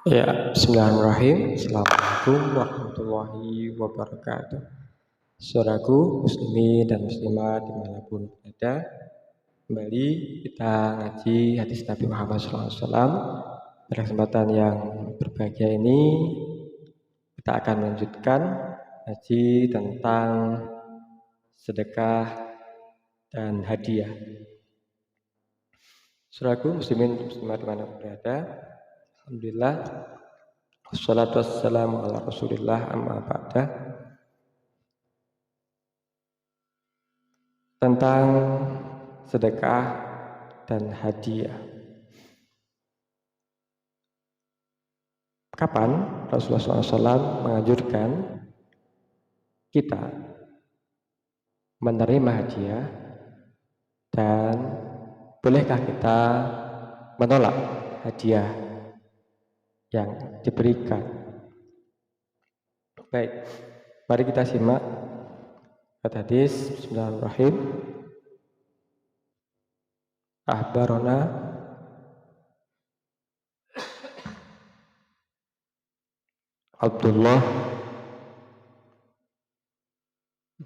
Ya, bismillahirrahmanirrahim. Assalamualaikum warahmatullahi wabarakatuh. Saudaraku, muslimin dan muslimat dimanapun berada, kembali kita ngaji hadis Nabi Muhammad SAW. Pada kesempatan yang berbahagia ini, kita akan melanjutkan ngaji tentang sedekah dan hadiah. Saudaraku, muslimin dan muslimat dimanapun berada, alhamdulillah, wassalatu wassalamu ala rasulillah amma ba'da. Tentang sedekah dan hadiah. Kapan Rasulullah SAW menganjurkan kita menerima hadiah dan bolehkah kita menolak hadiah yang diberikan? Baik, mari kita simak hadis. Bismillahirrahmanirrahim. Akhbarona Abdullah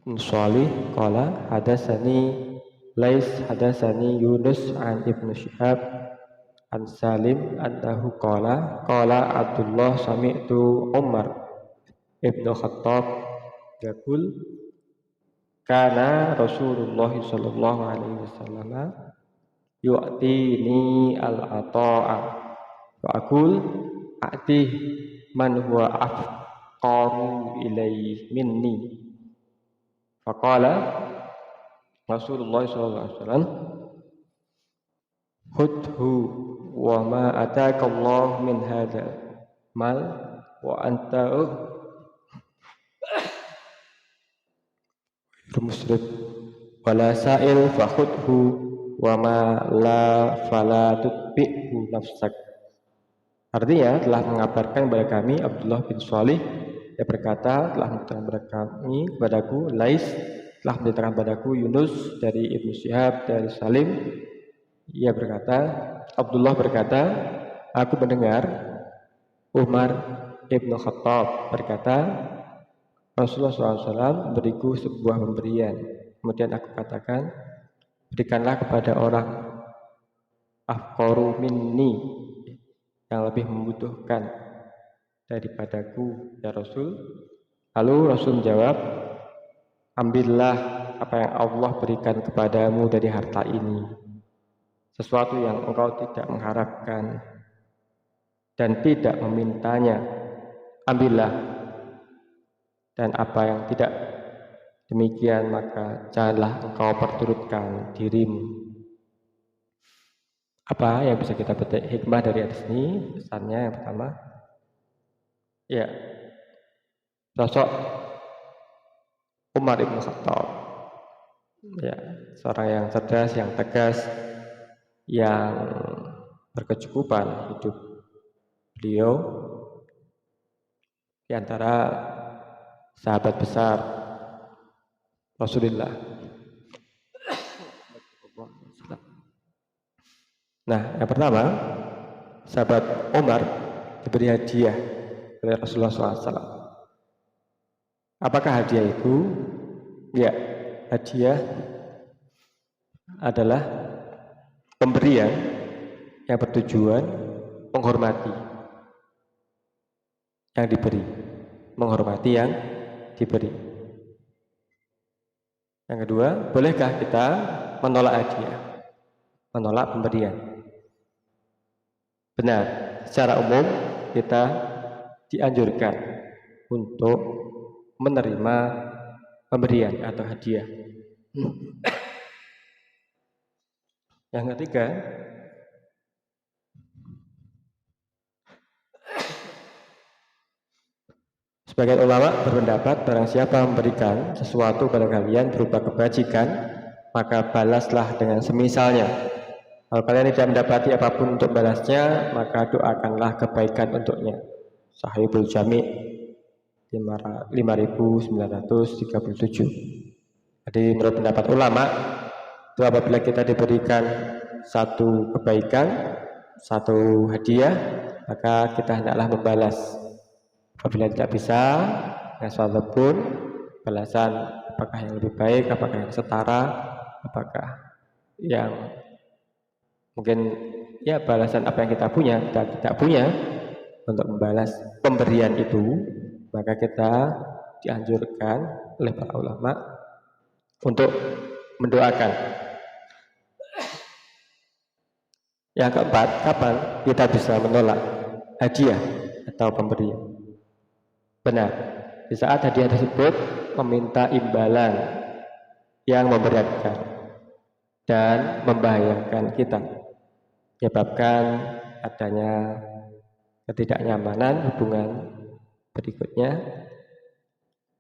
bin Shalih qala hadatsani Lais hadatsani Yunus an Ibnu Syihab an Salim annahu qala Abdullah sami'tu Umar Ibnu Khattab yaqul kana Rasulullah sallallahu alaihi wasallam yu'tini al-ata'a wa aqul a'ti man huwa afqaru ilaihi minni. Faqala Rasulullah sallallahu alaihi wasallam hudhu wa ma ataka Allah min hadha mal wa anta muslim wala sa'il fa hudhu wa ma la fala tutbi'hu nafsak. Artinya telah mengabarkan kepada kami Abdullah bin Shalih, dia berkata telah menceritakan kepada kami kepadaku Lais, telah menceritakan kepadaku Yunus dari Ibnu Syihab dari Salim. Ia berkata, Abdullah berkata, aku mendengar Umar Ibnu Khattab berkata, Rasulullah SAW beriku sebuah pemberian. Kemudian aku katakan, berikanlah kepada orang afqaru minni, yang lebih membutuhkan daripadaku, ya Rasul. Lalu Rasul menjawab, ambillah apa yang Allah berikan kepadamu dari harta ini, sesuatu yang engkau tidak mengharapkan dan tidak memintanya, ambillah. Dan apa yang tidak demikian maka janganlah engkau perturutkan dirimu. Apa yang bisa kita petik hikmah dari hadis ini? Pesannya yang pertama, ya, sosok Umar Ibn Khattab, ya, seorang yang cerdas, yang tegas, yang berkecukupan hidup beliau di antara sahabat besar Rasulullah. Nah, yang pertama, sahabat Umar diberi hadiah oleh Rasulullah SAW. Apakah hadiah itu? Ya, hadiah adalah pemberian yang bertujuan menghormati yang diberi, menghormati yang diberi. Yang kedua, bolehkah kita menolak hadiah, menolak pemberian? Benar, secara umum kita dianjurkan untuk menerima pemberian atau hadiah. Yang ketiga, sebagian ulama berpendapat barang siapa memberikan sesuatu pada kalian berupa kebajikan, maka balaslah dengan semisalnya. Kalau kalian tidak mendapati apapun untuk balasnya, maka doakanlah kebaikan untuknya. Sahihul Jami' 5937. Jadi menurut pendapat ulama, itu apabila kita diberikan satu kebaikan, satu hadiah, maka kita hendaklah membalas. Apabila tidak bisa, suatu pun balasan apakah yang lebih baik, apakah yang setara, apakah yang mungkin ya balasan apa yang kita punya, kita tidak punya untuk membalas pemberian itu, maka kita dianjurkan oleh para ulama untuk mendoakan. Yang keempat, kapan kita bisa menolak hadiah atau pemberian? Benar, di saat hadiah tersebut meminta imbalan yang memberatkan dan membahayakan kita, menyebabkan adanya ketidaknyamanan hubungan berikutnya,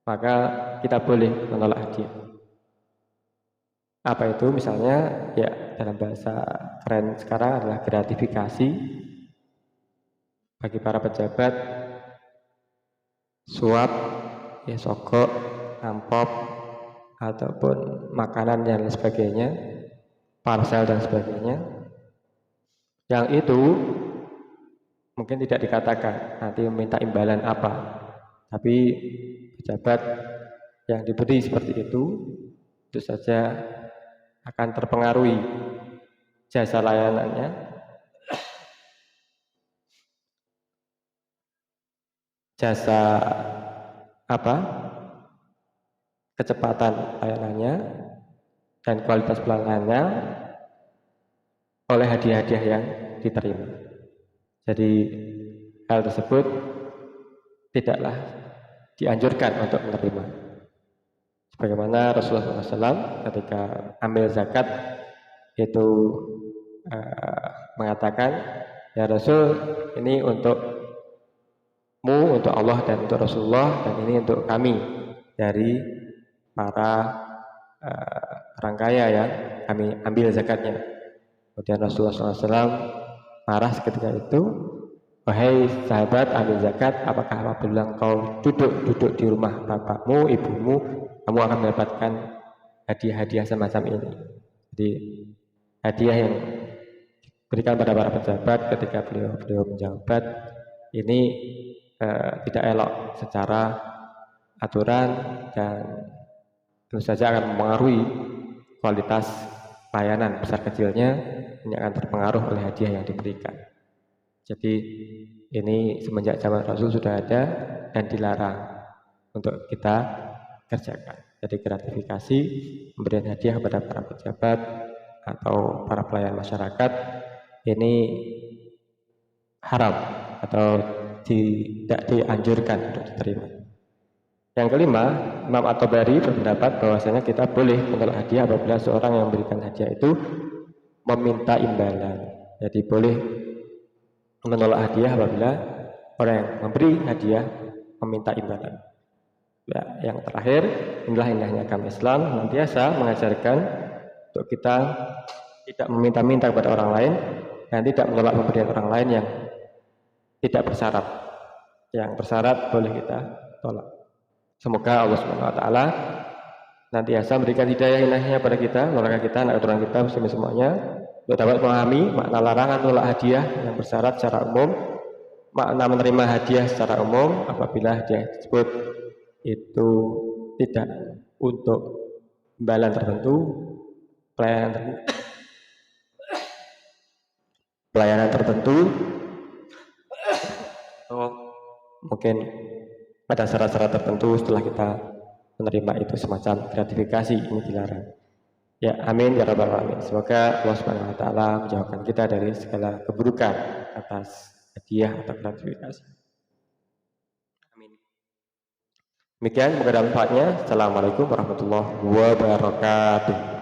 maka kita boleh menolak hadiah. Apa itu? Misalnya, ya dalam bahasa keren sekarang adalah gratifikasi bagi para pejabat, suap, ya sogok, amplop, ataupun makanan dan sebagainya, parcel dan sebagainya. Yang itu mungkin tidak dikatakan nanti meminta imbalan apa, tapi pejabat yang diberi seperti itu saja akan terpengaruhi jasa layanannya, jasa kecepatan layanannya dan kualitas pelayanannya oleh hadiah-hadiah yang diterima. Jadi hal tersebut tidaklah dianjurkan untuk menerima. Sebagaimana Rasulullah SAW ketika ambil zakat itu mengatakan, ya Rasul, ini untukmu, untuk Allah dan untuk Rasulullah, dan ini untuk kami dari para orang kaya yang kami ambil zakatnya. Kemudian Rasulullah SAW marah seketika itu, wahai sahabat ambil zakat, apakah apabila engkau duduk di rumah bapakmu, ibumu, kamu akan mendapatkan hadiah-hadiah semacam ini. Jadi hadiah yang diberikan pada para pejabat ketika beliau menjabat ini tidak elok secara aturan dan tentu saja akan mempengaruhi kualitas layanan besar kecilnya, ini akan terpengaruh oleh hadiah yang diberikan. Jadi ini semenjak zaman Rasul sudah ada dan dilarang untuk kita kerjakan. Jadi gratifikasi, pemberian hadiah kepada para pejabat atau para pelayan masyarakat ini haram atau tidak dianjurkan untuk diterima. Yang kelima, Imam At-Tabari berpendapat bahwasanya kita boleh menolak hadiah apabila seorang yang memberikan hadiah itu meminta imbalan. Jadi boleh menolak hadiah apabila orang yang memberi hadiah meminta imbalan. Ya, yang terakhir, inilah indahnya agama Islam, senantiasa mengajarkan untuk kita tidak meminta-minta kepada orang lain dan tidak menolak pemberian orang lain yang tidak bersyarat. Yang bersyarat boleh kita tolak. Semoga Allah Subhanahu wa taala senantiasa memberikan hidayah pada kita, keluarga kita, anak keturunan kita, muslimin semuanya, untuk dapat memahami makna larangan menolak hadiah yang bersyarat secara umum, makna menerima hadiah secara umum apabila hadiah tersebut itu tidak untuk imbalan tertentu, pelayanan tertentu, atau mungkin ada syarat-syarat tertentu setelah kita menerima itu semacam gratifikasi, ini dilarang. Ya, amin ya rabbal alamin. Semoga Allah Subhanahu wa taala menjauhkan kita dari segala keburukan atas hadiah atau gratifikasi. Amin. Demikian, semoga ada manfaatnya. Assalamualaikum warahmatullahi wabarakatuh.